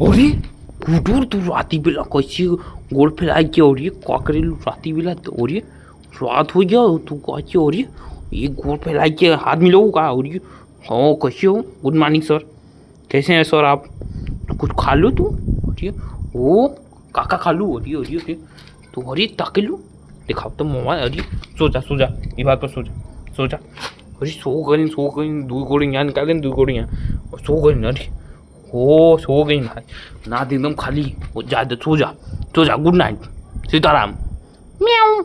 अरे कुठूर तू राती बिला कशी गोड फैलायची अरे का करेलू राती बिला अरे रात हो गया तू कशी अरे ये गोड फैलायची हाथ मिलाओ का अरे हाँ कैसे हो गुड मॉर्निंग सर कैसे हैं सर आप कुछ खा लो तू अरे ओ काका खा लू अरे अरे अरे तू अरे ताके लू दिखाओ तो मोबाइल अरे सो जा ये बात पर सो जा अरे सो गई दो गोड़ी यहाँ निकाल दो गोड़ी यहाँ सो गई अरे हो सो गई नाद एकदम खाली वो जा सो जा गुड नाइट सीताराम म्याऊ।